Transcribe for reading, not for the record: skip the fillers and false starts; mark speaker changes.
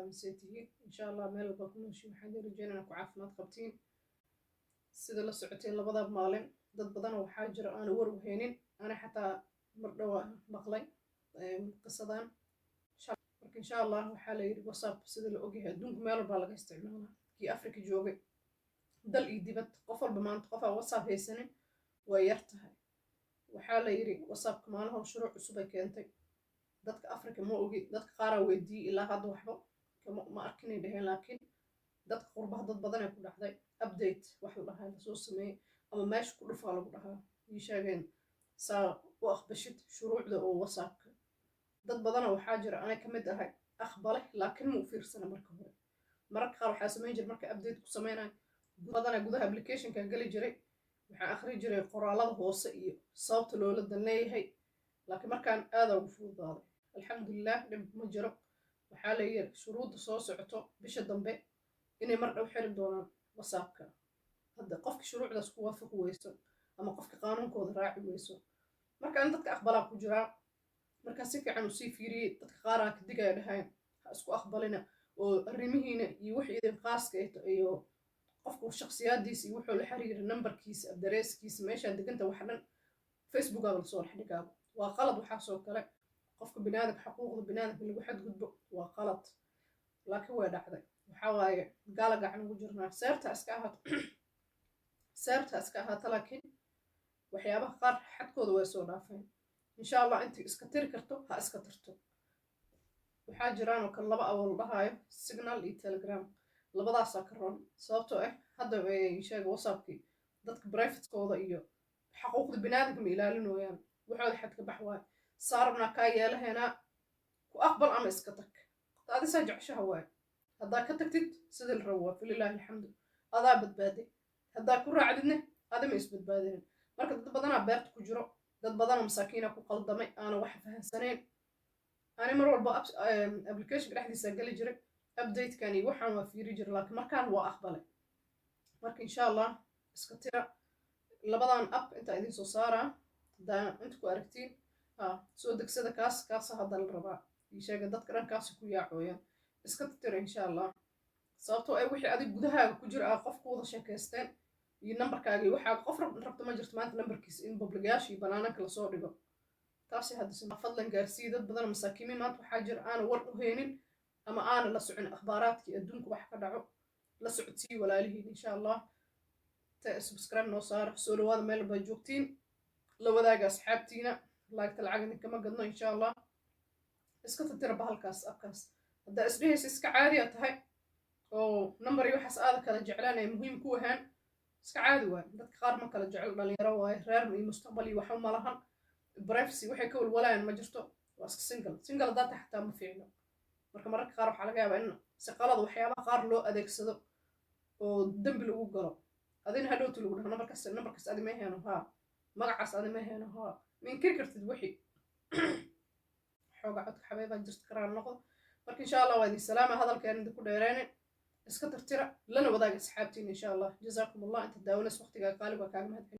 Speaker 1: مسيتي إن شاء الله ميل بكون شيء حد رجعنا كعافمات قبتين سيد الله سعتين لبضا بمالين ضد بدنا وحاجر أنا وهينين أنا حتى مرة مقلي قصدان إن شاء الله وحالي وصاب سيد الأوجه دون ميل بالغ استعمالنا كي أفريقيا جوجي دل إيديبت قفل بمان قفل وصاب هي سنة ويرتها وحالي وصاب كمان هو شروع عصبة كانتي dadka Afrika ma ogi dadka qaar weydii ilaa hadda waxba ma arkin dhahay laakiin dadka qurbaha dad badan ay ku dhacday update wax la dhahay la soo sameeyay ama meesha ku dhufaa lagu dhahaa ii sheegeen saa u aqbashid shuruucda oo wasaabka dad badan waxaa jira anay ka mid ahay aqbale laakiin ma u fiirsana marka hore mararka qaar waxaa sameyn jiray marka update ku sameynay badan gudaha application-ka gali jiray waxaan akhri jiray qoraalada hoose iyo sababta loola dan leeyahay laakiin markaan aad ugu fududaaday alxamdulilah dhib ma jiro waxaa la yiri shuruudda soo socoto bisha dambe inay mar dhow xiri doonaan wasaabka hadda qofka shuruucdaas ku waafaqi weyso ama qofka qaanuunkooda raaci weyso marka in dadka aqbalaa ku jiraa marka si fiican u sii fiiriyay dadka qaaraa ka digaya dhahayn ha isku aqbalina oo arrimihiina iyo wixii idin qaaska iyo qofka shakhsiyaadiisa iyo wuxuu la xiriira nambarkiisa adreeskiisa meesha deganta wax dhan facebook aa la soo xidhigaa waa qalad waxaa soo kale qofka binaadamka xuquuqda binaadamka lagu xadgudbo waa qalad laakiin way dhacday waxaa waaye gaala gacan ugu jirnaa seerta iska ahaata laakiin waxyaabaha qaar xadkooda way soo dhaafeen insha allah intii iska tiri karto ha iska tirto waxaa jiraan oo kale laba awool dhahaayo signal iyo telegram labadaasaa ka roon sababtoo ah hadda sheega whatsappkii dadka privatekooda iyo xuquuqda binaadamka ma ilaalinooyaan waxooda xad ka bax waaye saarabnaa kaa yeelaheenaa ku aqbal ama iska tag adisaa jeceshaha waaye haddaa ka tagtid sidii la rabo waa falilaahi alxamdu adaa badbaaday haddaa ku raacdidne adima isbadbaadinin marka dad badanaa beerta ku jiro dad badanoo masaakiina ku qaldamay aana wax fahansaneen ani mar walba applicationka dhexdiisa gali jiray updatekan iyo waxaan waa fiiri jiray laakiin markaan waa aqbalay marka insha allah iska tira labadan app intaa idin soo saaraa haddaa inta ku aragtiin soo degsada kaas hadda la rabaa ii sheega dadka dhankaasi ku yaacooyaan iska tira insha allah sababtoo ay wixii adig gudahaaga ku jira qof ku wada sheekaysteen iyo nambarkaaga iyo waxaa qof rabta ma jirto maanta nambarkiisa in publigayaasha iyo banaananka lasoo dhigo taasi hadda fadlan gaarsii dad badan masaakiimiin maanta waxaa jira aana war u heynin ama aana la socon akhbaaraadkii adduunka wax ka dhaco la socodsii walaalihiin insha allah subscribe noo saara soo dhawaada meel baa joogtiin la wadaaga asxaabtiina laagta lacag idinkama gadno insha allah iska tira bahalkaas abkaas haddaa isdhehaysa iska caadiya tahay oo number iyo waxaas aada kala jeclaan ay muhiim ku ahaan iska caadi waaye dadka qaar ma kala jecel dhalinyaro waaye reer iyo mustaqbal iyo waxa ma lahan privacy waxay ka walwalayaan ma jirto waa iska single haddaa tahay xataa ma fiicno marka mararka qaar waxaa laga yaabaa in si qalad waxyaabaha qaar loo adeegsado oo dembi lagu galo adina hadhowti lagu dhaho nambarkaas adi ma heeno haa magacaas adi ma heeno haa ma inkiri kartid wixii xooga codka xabeebaa jirta karaan noqdo marka insha allah waa idin salaama hadalkeen idinku dheereyne iska tirtira lana wadaaga asxaabtiin insha allah jazaakum allah inta daawanas waqtigaa qaaliga kaaga mahad